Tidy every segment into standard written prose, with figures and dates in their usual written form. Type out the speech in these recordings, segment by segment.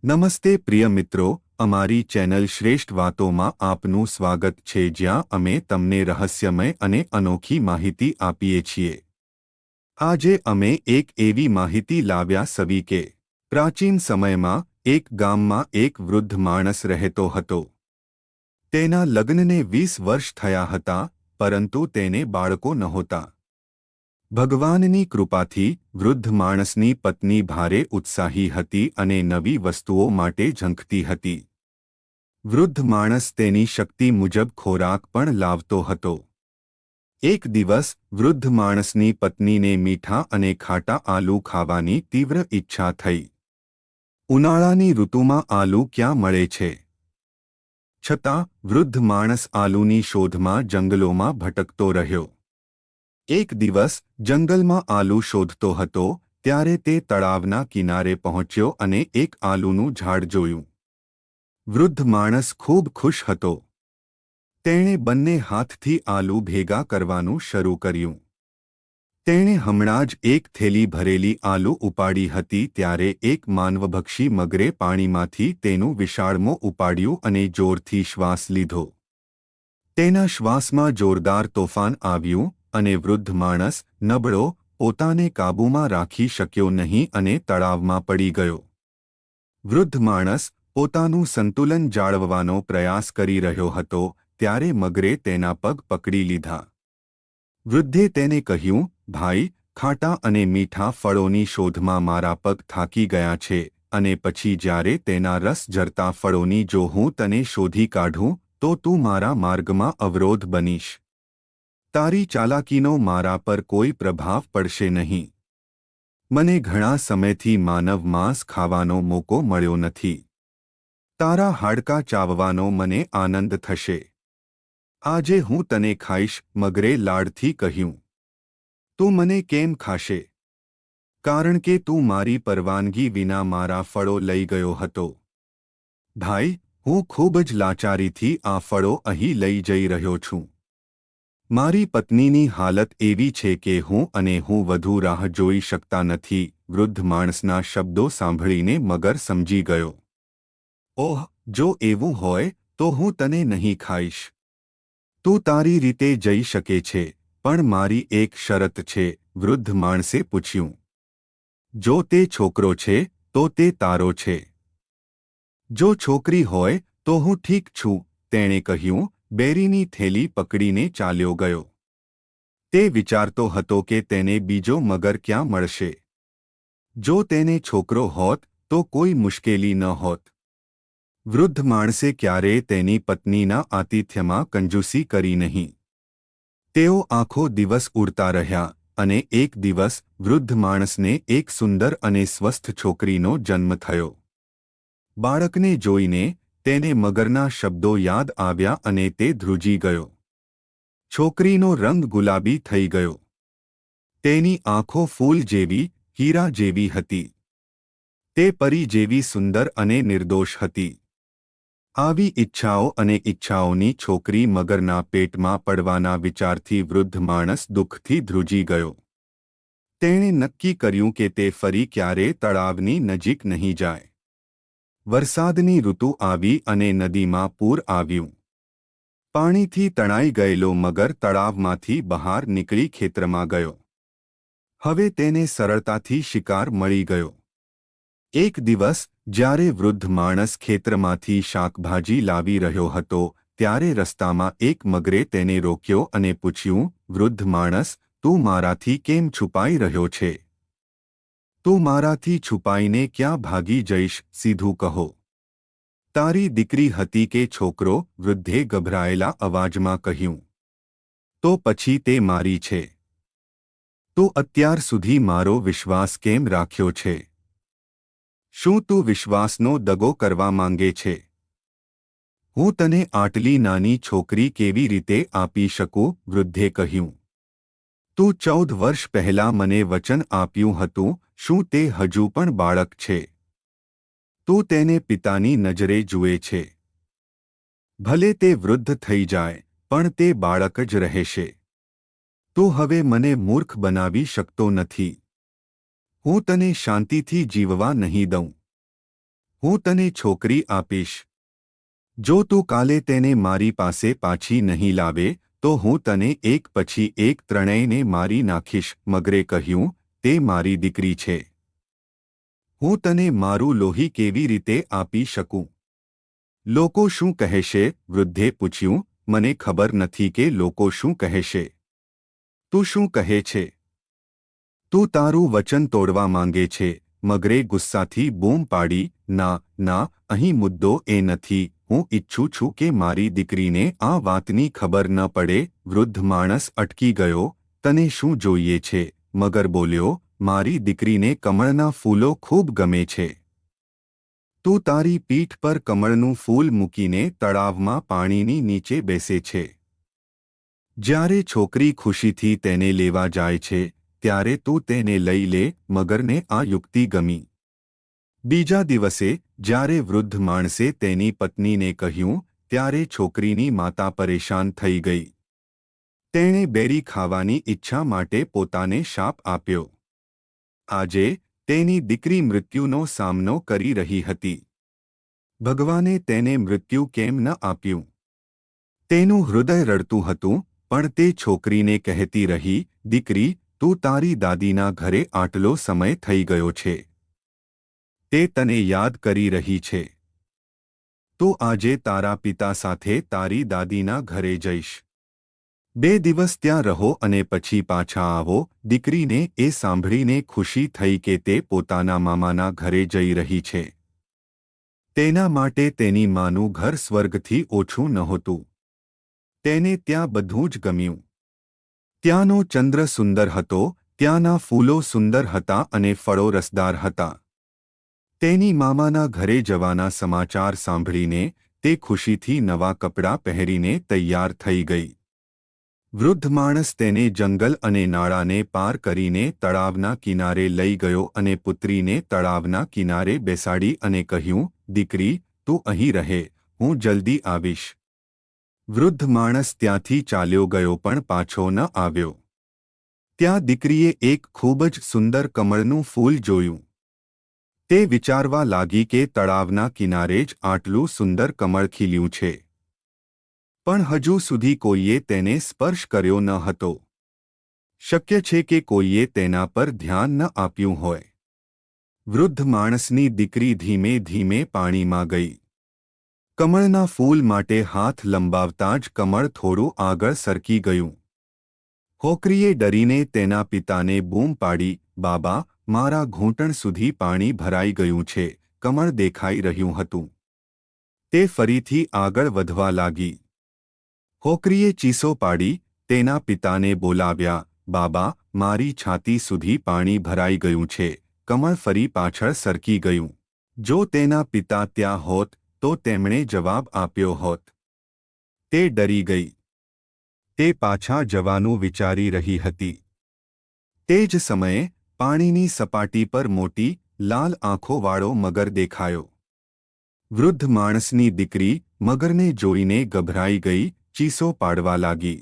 નમસ્તે પ્રિય મિત્રો, અમારી ચેનલ શ્રેષ્ઠ વાતોમાં આપનું સ્વાગત છે, જ્યાં અમે તમને રહસ્યમય અને અનોખી માહિતી આપીએ છીએ. આજે અમે એક એવી માહિતી લાવ્યા સવી કે પ્રાચીન સમયમાં એક ગામમાં એક વૃદ્ધ માણસ રહેતો હતો. તેના લગ્નને 20 વર્ષ થયા હતા, પરંતુ તેને બાળકો નહોતા. ભગવાનની કૃપાથી વૃદ્ધ માણસની પત્ની ભારે ઉત્સાહી હતી અને નવી વસ્તુઓ માટે ઝંખતી હતી. વૃદ્ધ માણસ તેની શક્તિ મુજબ ખોરાક પણ લાવતો હતો. એક દિવસ વૃદ્ધ માણસની પત્નીને મીઠા અને ખાટા આલુ ખાવાની તીવ્ર ઈચ્છા થઈ. ઉનાળાની ઋતુમાં આલુ ક્યાં મળે છે? છતાં વૃદ્ધ માણસ આલુની શોધમાં જંગલોમાં ભટકતો રહ્યો. એક દિવસ જંગલમાં આલુ શોધતો હતો ત્યારે તે તળાવના કિનારે પહોંચ્યો અને એક આલુનું ઝાડ જોયું. વૃદ્ધ માણસ ખૂબ ખુશ હતો. તેણે બંને હાથથી આલુ ભેગા કરવાનું શરૂ કર્યું. તેણે હમણાં જ એક થેલી ભરેલી આલુ ઉપાડી હતી ત્યારે એક માનવભક્ષી મગરે પાણીમાંથી તેનું વિશાળ મોં ઉપાડ્યું અને જોરથી શ્વાસ લીધો. તેના શ્વાસમાં જોરદાર તોફાન આવ્યું અને વૃદ્ધ માણસ નબળો પોતાને કાબૂમાં રાખી શક્યો નહીં અને તળાવમાં પડી ગયો. વૃદ્ધ માણસ પોતાનું સંતુલન જાળવવાનો પ્રયાસ કરી રહ્યો હતો ત્યારે મગરે તેના પગ પકડી લીધા. વૃદ્ધે તેને કહ્યું, ભાઈ, ખાટા અને મીઠા ફળોની શોધમાં મારા પગ થાકી ગયા છે અને પછી જ્યારે તેના રસ ઝરતા ફળોની જો હું તને શોધી કાઢું તો તું મારા માર્ગમાં અવરોધ બનીશ. તારી ચાલાકીનો મારા પર કોઈ પ્રભાવ પડશે નહીં. મને ઘણા સમયથી માનવ માંસ ખાવાનો મોકો મળ્યો નથી. તારા હાડકાં ચાવવાનો મને આનંદ થશે. આજે હું તને ખાઈશ, મગરે લાડથી કહ્યું. તું મને કેમ ખાશે? કારણ કે તું મારી પરવાનગી વિના મારા ફળો લઈ ગયો હતો. ભાઈ, હું ખૂબ જ લાચારીથી આ ફળો અહીં લઈ જઈ રહ્યો છું. મારી પત્નીની હાલત એવી છે કે હું વધુ રાહ જોઈ શકતા નથી. વૃદ્ધ માણસના શબ્દો સાંભળીને મગર સમજી ગયો. ઓહ, જો એવું હોય તો હું તને નહીં ખાઈશ. તું તારી રીતે જઈ શકે છે, પણ મારી એક શરત છે. વૃદ્ધ માણસે પૂછ્યું. જો તે છોકરો છે તો તે તારો છે. જો છોકરી હોય તો હું ઠીક છું, તેણે કહ્યું. બેરીની થેલી પકડીને ચાલ્યો ગયો. તે વિચારતો હતો કે તેને બીજો મગર ક્યાં મળશે. જો તેને છોકરો હોત તો કોઈ મુશ્કેલી ન હોત. વૃદ્ધ માણસે ક્યારેય તેની પત્નીના આતિથ્યમાં કંજૂસી કરી નહીં. તેઓ આખો દિવસ ઉડતા રહ્યા અને એક દિવસ વૃદ્ધ માણસને એક સુંદર અને સ્વસ્થ છોકરીનો જન્મ થયો. બાળકને જોઈને તેને મગરના શબ્દો યાદ આવ્યા અને તે ધ્રુજી ગયો. છોકરીનો રંગ ગુલાબી થઈ ગયો. તેની આંખો ફૂલ જેવી, હીરા જેવી હતી. તે પરી જેવી સુંદર અને નિર્દોષ હતી. આવી ઈચ્છાઓ અને ઈચ્છાઓની છોકરી મગરના પેટમાં પડવાના વિચારથી વૃદ્ધ માણસ દુઃખથી ધ્રુજી ગયો. તેણે નક્કી કર્યું કે તે ફરી ક્યારે તળાવની નજીક નહીં જાય. વરસાદની ઋતુ આવી અને નદીમાં પૂર આવ્યું. પાણીથી તણાઈ ગયેલો મગર તળાવમાંથી બહાર નીકળી ખેતરમાં ગયો. હવે તેને સરળતાથી શિકાર મળી ગયો. એક દિવસ જ્યારે વૃદ્ધ માણસ ખેતરમાંથી શાકભાજી લાવી રહ્યો હતો ત્યારે રસ્તામાં એક મગરે તેને રોક્યો અને પૂછ્યું, વૃદ્ધ માણસ, તું મારાથી કેમ છુપાઈ રહ્યો છે? તું મારાથી છુપાઈને ક્યાં ભાગી જઈશ? સીધું કહો. તારી દીકરી હતી કે છોકરો? વૃદ્ધે ગભરાયેલા અવાજમાં કહ્યું. તો પછી તે મારી છે. તું અત્યાર સુધી મારો વિશ્વાસ કેમ રાખ્યો છે? શું તું વિશ્વાસનો દગો કરવા માંગે છે? હું તને આટલી નાની છોકરી કેવી રીતે આપી શકું? વૃદ્ધે કહ્યું. તું 14 વર્ષ પહેલા મને વચન આપ્યું હતું. શું તે હજુ પણ બાળક છે? તું તેને પિતાની નજરે જુએ છે. ભલે તે વૃદ્ધ થઈ જાય, પણ તે બાળક જ રહેશે. તું હવે મને મૂર્ખ બનાવી શકતો નથી. હું તને શાંતિથી જીવવા નહીં દઉં. હું તને છોકરી આપીશ. જો તું કાલે તેને મારી પાસે પાછી નહીં લાવે તો હું તને એક પછી એક ત્રણેયને મારી નાખીશ. મગરે કહ્યું, તે મારી દીકરી છે. હું તને મારું લોહી કેવી રીતે આપી શકું? લોકો શું કહેશે? વૃદ્ધે પૂછ્યું. મને ખબર નથી કે લોકો શું કહેશે. તું શું કહે છે? તું તારું વચન તોડવા માંગે છે. મગરે ગુસ્સાથી બૂમ પાડી. ના ના, અહીં મુદ્દો એ નથી. હું ઈચ્છું છું કે મારી દીકરીને આ વાતની ખબર ન પડે. વૃદ્ધ માણસ અટકી ગયો. તને શું જોઈએ છે? મગર બોલ્યો, મારી દીકરીને કમળના ફૂલો ખૂબ ગમે છે. તું તારી પીઠ પર કમળનું ફૂલ મૂકીને તળાવમાં પાણીની નીચે બેસે છે. જ્યારે છોકરી ખુશીથી તેને લેવા જાય છે ત્યારે તું તેને લઈ લે. મગરને આ યુક્તિ ગમી. બીજા દિવસે જ્યારે વૃદ્ધ માણસે તેની પત્નીને કહ્યું ત્યારે છોકરીની માતા પરેશાન થઈ ગઈ. તેણે બેરી ખાવાની ઈચ્છા માટે પોતાને શાપ આપ્યો. આજે તેની દીકરી મૃત્યુનો સામનો કરી રહી હતી. ભગવાને તેને મૃત્યુ કેમ ન આપ્યું? તેનું હૃદય રડતું હતું, પણ તે છોકરીને કહેતી રહી, દીકરી, તું તારી દાદીના ઘરે આટલો સમય થઈ ગયો છે. તે તને યાદ કરી રહી છે. તું આજે તારા પિતા સાથે તારી દાદીના ઘરે જઈશ. 2 દિવસ ત્યાં રહો અને પછી પાછા આવો. દીકરીને એ સાંભળીને ખુશી થઈ કે તે પોતાના મામાના ઘરે જઈ રહી છે. તેના માટે તેની માનું ઘર સ્વર્ગથી ઓછું નહોતું. તેને ત્યાં બધું જ ગમ્યું. ત્યાંનો ચંદ્ર સુંદર હતો, ત્યાંના ફૂલો સુંદર હતા અને ફળો રસદાર હતા. તેની મામાના ઘરે જવાના સમાચાર સાંભળીને તે ખુશીથી નવા કપડાં પહેરીને તૈયાર થઈ ગઈ. વૃદ્ધ માણસ તેને જંગલ અને નાળાને પાર કરીને તળાવના કિનારે લઈ ગયો અને પુત્રીને તળાવના કિનારે બેસાડી અને કહ્યું, દીકરી, તું અહીં રહે, હું જલ્દી આવીશ. વૃદ્ધ માણસ ત્યાંથી ચાલ્યો ગયો પણ પાછો ન આવ્યો. ત્યાં દીકરીએ એક ખૂબ જ સુંદર કમળનું ફૂલ જોયું. તે વિચારવા લાગી કે તળાવના કિનારે જ આટલું સુંદર કમળ ખીલ્યું છે. પણ હજુ સુધી કોઈએ તેને સ્પર્શ કર્યો ન હતો. શક્ય છે કે કોઈએ તેના પર ધ્યાન ન આપ્યું હોય. વૃદ્ધ માણસની દીકરી ધીમે ધીમે પાણીમાં ગઈ. કમળના ફૂલ માટે હાથ લંબાવતા જ કમળ થોડું આગળ સરકી ગયું. હોકરીએ ડરીને તેના પિતાને બૂમ પાડી, બાબા, મારા ઘૂંટણ સુધી પાણી ભરાઈ ગયું છે. કમળ દેખાઈ રહ્યું હતું. તે ફરીથી આગળ વધવા લાગી. હોકરીએ ચીસો પાડી, તેના પિતાને બોલાવ્યા, બાબા, મારી છાતી સુધી પાણી ભરાઈ ગયું છે. કમળ ફરી પાછળ સરકી ગયું. જો તેના પિતા ત્યાં હોત તો તેમણે જવાબ આપ્યો હોત. તે ડરી ગઈ. તે પાછા જવાનું વિચારી રહી હતી. તે જ સમયે પાણીની સપાટી પર મોટી, લાલ આંખોવાળો મગર દેખાયો. વૃદ્ધ માણસની દીકરી મગરને જોઈને ગભરાઈ ગઈ, ચીસો પાડવા લાગી.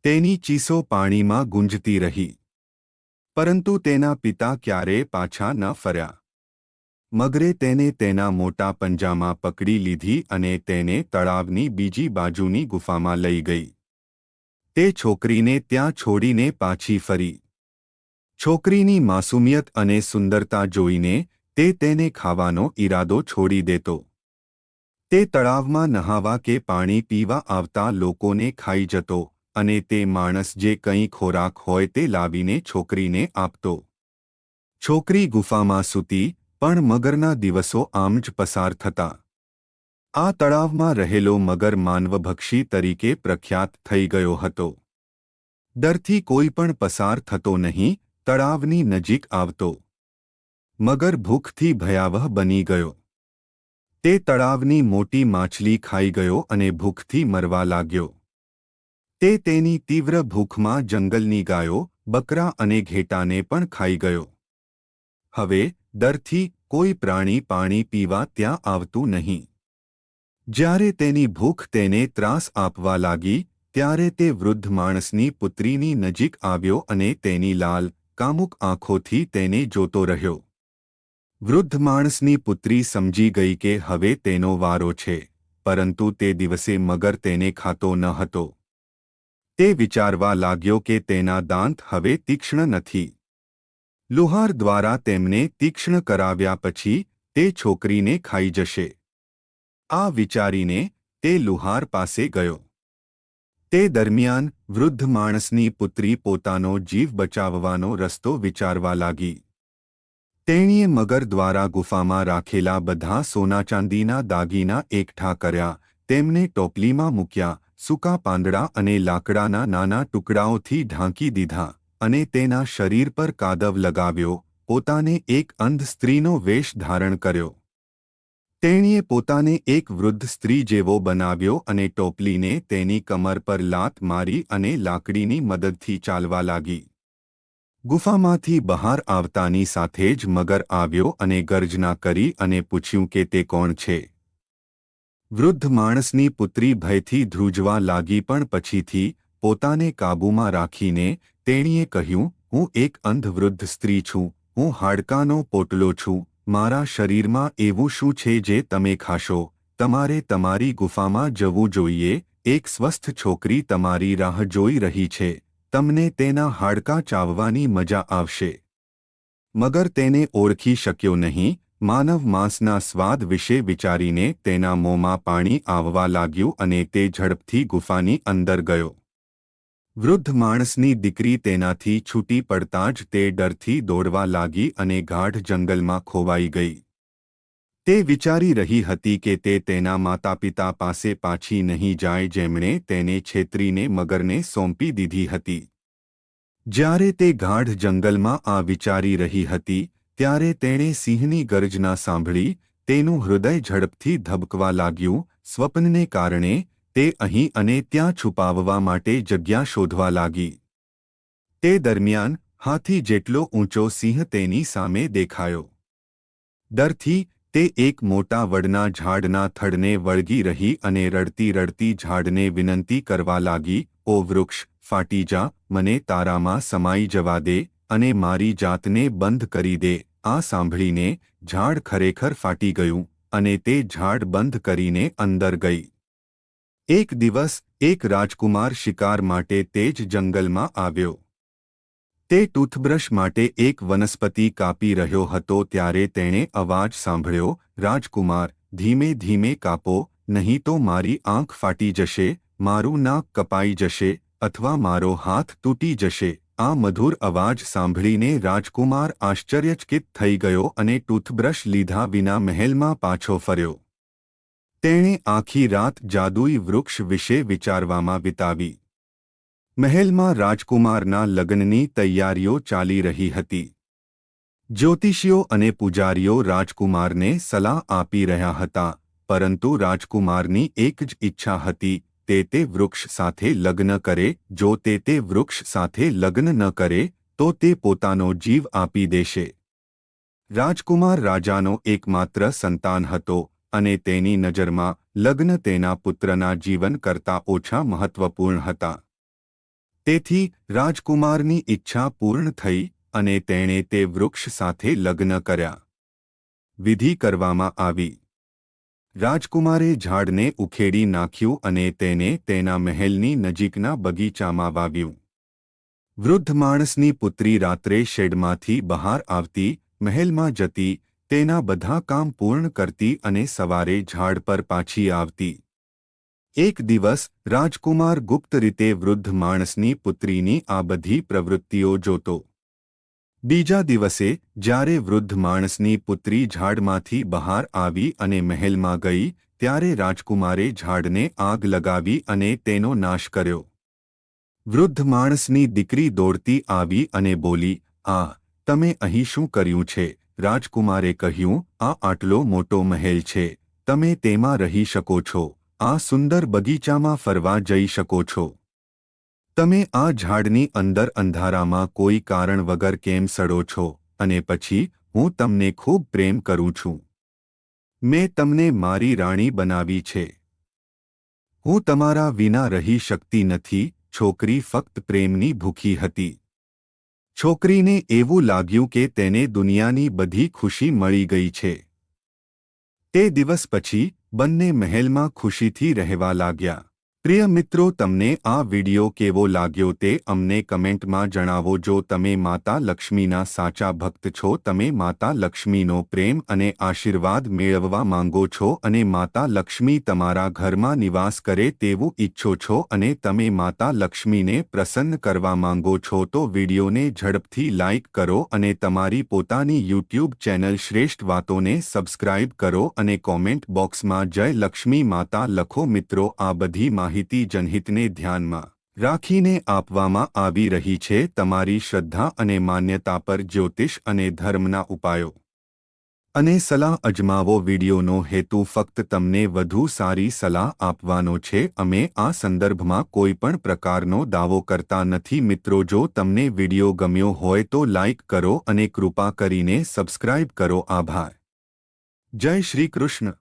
તેની ચીસો પાણીમાં ગુંજતી રહી. પરંતુ તેના પિતા ક્યારેય પાછા ન ફર્યા. મગરે તેને તેના મોટા પંજામાં પકડી લીધી અને તેને તળાવની બીજી બાજુની ગુફામાં લઈ ગઈ. તે છોકરીને ત્યાં છોડીને પાછી ફરી. છોકરીની માસુમિયત અને સુંદરતા જોઈને તે તેને ખાવાનો ઈરાદો છોડી દેતો. તે તળાવમાં નહાવા કે પાણી પીવા આવતા લોકોને ખાઈ જતો અને તે માણસ જે કંઈ ખોરાક હોય તે લાવીને છોકરીને આપતો. છોકરી ગુફામાં સૂતી, પણ મગરના દિવસો આમ જ પસાર થતા. આ તળાવમાં રહેલો મગર માનવભક્ષી તરીકે પ્રખ્યાત થઈ ગયો હતો. ડરથી કોઈ પણ પસાર થતો નહીં, તળાવની નજીક આવતો. મગર ભૂખથી ભયાવહ બની ગયો. તે તળાવની મોટી માછલી ખાઈ ગયો અને ભૂખથી મરવા લાગ્યો. તે તેની તીવ્ર ભૂખમાં જંગલની ગાયો, બકરા અને ઘેટાને પણ ખાઈ ગયો. હવે ડરથી કોઈ પ્રાણી પાણી પીવા ત્યાં આવતું નહીં. જ્યારે તેની ભૂખ તેને ત્રાસ આપવા લાગી, ત્યારે તે વૃદ્ધ માણસની પુત્રીની નજીક આવ્યો અને તેની લાલ, કામુક આંખોથી તેને જોતો રહ્યો. વૃદ્ધ માણસની પુત્રી સમજી ગઈ કે હવે તેનો વારો છે, પરંતુ તે દિવસે મગર તેને ખાતો ન હતો. તે વિચારવા લાગ્યો કે તેના દાંત હવે તીક્ષ્ણ નથી. લુહાર દ્વારા તેમને તીક્ષ્ણ કરાવ્યા પછી તે છોકરીને ખાઈ જશે. આ વિચારીને તે લુહાર પાસે ગયો. તે દરમિયાન વૃદ્ધ માણસની પુત્રી પોતાનો જીવ બચાવવાનો રસ્તો વિચારવા લાગી. તેણીએ મગર દ્વારા ગુફામાં રાખેલા બધા સોના-ચાંદીના દાગીના એકઠા કર્યા, તેમને ટોપલીમાં મૂક્યા, સૂકા પાંદડા અને લાકડાના નાના ટુકડાઓથી ઢાંકી દીધા અને તેના શરીર પર કાદવ લગાવ્યો, પોતાને એક અંધ સ્ત્રીનો વેશ ધારણ કર્યો. તેણીએ પોતાને એક વૃદ્ધ સ્ત્રી જેવો બનાવ્યો અને ટોપલીને તેની કમર પર લાત મારી અને લાકડીની મદદથી ચાલવા લાગી. ગુફામાંથી બહાર આવતાની સાથે જ મગર આવ્યો અને ગર્જના કરી અને પૂછ્યું કે તે કોણ છે. વૃદ્ધ માણસની પુત્રી ભયથી ધ્રુજવા લાગી, પણ પછીથી પોતાને કાબૂમાં રાખીને તેણીએ કહ્યું, હું એક અંધ વૃદ્ધ સ્ત્રી છું, હું હાડકાનો પોટલો છું, મારા શરીરમાં એવું શું છે જે તમે ખાશો? તમારે તમારી ગુફામાં જવું જોઈએ, એક સ્વસ્થ છોકરી તમારી રાહ જોઈ રહી છે, તમને તેના હાડકાં ચાવવાની મજા આવશે. મગર તેને ઓળખી શક્યો નહીં. માનવ માંસના સ્વાદ વિશે વિચારીને તેના મોંમાં પાણી આવવા લાગ્યું અને તે ઝડપથી ગુફાની અંદર ગયો. વૃદ્ધ માણસની દીકરી તેનાથી છૂટી પડતાં જ તે ડરથી દોડવા લાગી અને ગાઢ જંગલમાં ખોવાઈ ગઈ. તે વિચારી રહી હતી કે તે તેના માતાપિતા પાસે પાછી નહીં જાય, જેમણે તેને છેતરીને મગરને સોંપી દીધી હતી. જ્યારે તે ગાઢ જંગલમાં આ વિચારી રહી હતી, ત્યારે તેણે સિંહની ગર્જના સાંભળી. તેનું હૃદય ઝડપથી ધબકવા લાગ્યું. સ્વપ્નને કારણે તે અહીં અને ત્યાં છુપાવવા માટે જગ્યા શોધવા લાગી. તે દરમિયાન હાથી જેટલો ઊંચો સિંહ તેની સામે દેખાયો. ડરથી તે એક મોટા વડના ઝાડના થડને વળગી રહી અને રડતી રડતી ઝાડને વિનંતી કરવા લાગી, ઓ વૃક્ષ, ફાટી જા, મને તારામાં સમાઈ જવા દે અને મારી જાતને બંધ કરી દે. આ સાંભળીને ઝાડ ખરેખર ફાટી ગયું અને તે ઝાડ બંધ કરીને અંદર ગઈ. એક દિવસ એક રાજકુમાર શિકાર માટે તે જ જંગલમાં આવ્યો. તે ટૂથબ્રશ માટે એક વનસ્પતિ કાપી રહ્યો હતો ત્યારે તેણે અવાજ સાંભળ્યો, રાજકુમાર, ધીમે ધીમે કાપો, નહીં તો મારી આંખ ફાટી જશે, મારું નાક કપાઈ જશે અથવા મારો હાથ તૂટી જશે. આ મધુર અવાજ સાંભળીને રાજકુમાર આશ્ચર્યચકિત થઈ ગયો અને ટૂથબ્રશ લીધા વિના મહેલમાં પાછો ફર્યો. તેણે આખી રાત જાદુઈ વૃક્ષ વિશે વિચારવામાં વિતાવી. મહેલમાં રાજકુમારના લગ્નની તૈયારીઓ ચાલી રહી હતી. જ્યોતિષીઓ અને પૂજારીઓ રાજકુમારને સલાહ આપી રહ્યા હતા, પરંતુ રાજકુમારની એક જ ઈચ્છા હતી, તે વૃક્ષ સાથે લગ્ન કરે. જો તે વૃક્ષ સાથે લગ્ન ન કરે તો તે પોતાનો જીવ આપી દેશે. રાજકુમાર રાજાનો એકમાત્ર સંતાન હતો અને તેની નજરમાં લગ્ન તેના પુત્રના જીવન કરતાં ઓછા મહત્વપૂર્ણ હતા. તેથી રાજકુમારની ઈચ્છા પૂર્ણ થઈ અને તેણે તે વૃક્ષ સાથે લગ્ન કર્યા. વિધિ કરવામાં આવી. રાજકુમારે ઝાડને ઉખેડી નાખ્યું અને તેને તેના મહેલની નજીકના બગીચામાં વાવ્યું. વૃદ્ધ માણસની પુત્રી રાત્રે શેડમાંથી બહાર આવતી, મહેલમાં જતી, તેના બધા કામ પૂર્ણ કરતી અને સવારે ઝાડ પર પાછી આવતી. એક દિવસ રાજકુમાર ગુપ્ત રીતે વૃદ્ધ માણસની પુત્રીની આ બધી પ્રવૃત્તિઓ જોતો. બીજા દિવસે જ્યારે વૃદ્ધ માણસની પુત્રી ઝાડમાંથી બહાર આવી અને મહેલમાં ગઈ, ત્યારે રાજકુમારે ઝાડને આગ લગાવી અને તેનો નાશ કર્યો. વૃદ્ધ માણસની દીકરી દોડતી આવી અને બોલી, આ તમે અહીં શું કર્યું છે? રાજકુમારે કહ્યું, આ આટલો મોટો મહેલ છે, તમે તેમાં રહી શકો છો, આ સુંદર બગીચામાં ફરવા જઈ શકો છો. તમે આ ઝાડની અંદર અંધારામાં કોઈ કારણ વગર કેમ સડો છો? અને પછી હું તમને ખૂબ પ્રેમ કરું છું. મેં તમને મારી રાણી બનાવી છે. હું તમારા વિના રહી શકતી નથી. છોકરી ફક્ત પ્રેમની ભૂખી હતી. છોકરીને એવું લાગ્યું કે તેને દુનિયાની બધી ખુશી મળી ગઈ છે. તે દિવસ પછી બંને મહેલમાં ખુશીથી રહેવા લાગ્યા. પ્રિય મિત્રો, તમને આ વિડિયો કેવો લાગ્યો તે અમને કમેન્ટમાં જણાવો. જો તમે માતા લક્ષ્મીના સાચા ભક્ત છો, તમે માતા લક્ષ્મીનો પ્રેમ અને આશીર્વાદ મેળવવા માંગો છો અને માતા લક્ષ્મી તમારા ઘરમાં નિવાસ કરે તેવું ઈચ્છો છો અને તમે માતા લક્ષ્મીને પ્રસન્ન કરવા માંગો છો, તો વિડિયોને ઝડપથી લાઇક કરો અને તમારી પોતાની યુટ્યુબ ચેનલ શ્રેષ્ઠ વાતોને સબસ્ક્રાઇબ કરો અને કોમેન્ટ બોક્સમાં જય લક્ષ્મી માતા લખો. મિત્રો, આ બધી માહિતી જનહિતને ધ્યાનમાં રાખીને આપવામાં આવી રહી છે. તમારી શ્રદ્ધા અને માન્યતા પર જ્યોતિષ અને ધર્મના ઉપાયો અને સલાહ અજમાવો. વિડિયોનો હેતુ ફક્ત તમને વધુ સારી સલાહ આપવાનો છે. અમે આ સંદર્ભમાં કોઈ પણ પ્રકારનો દાવો કરતા નથી. મિત્રો, જો તમને વિડિયો ગમ્યો હોય તો લાઇક કરો અને કૃપા કરીને સબસ્ક્રાઇબ કરો. આભાર. જય શ્રી કૃષ્ણ.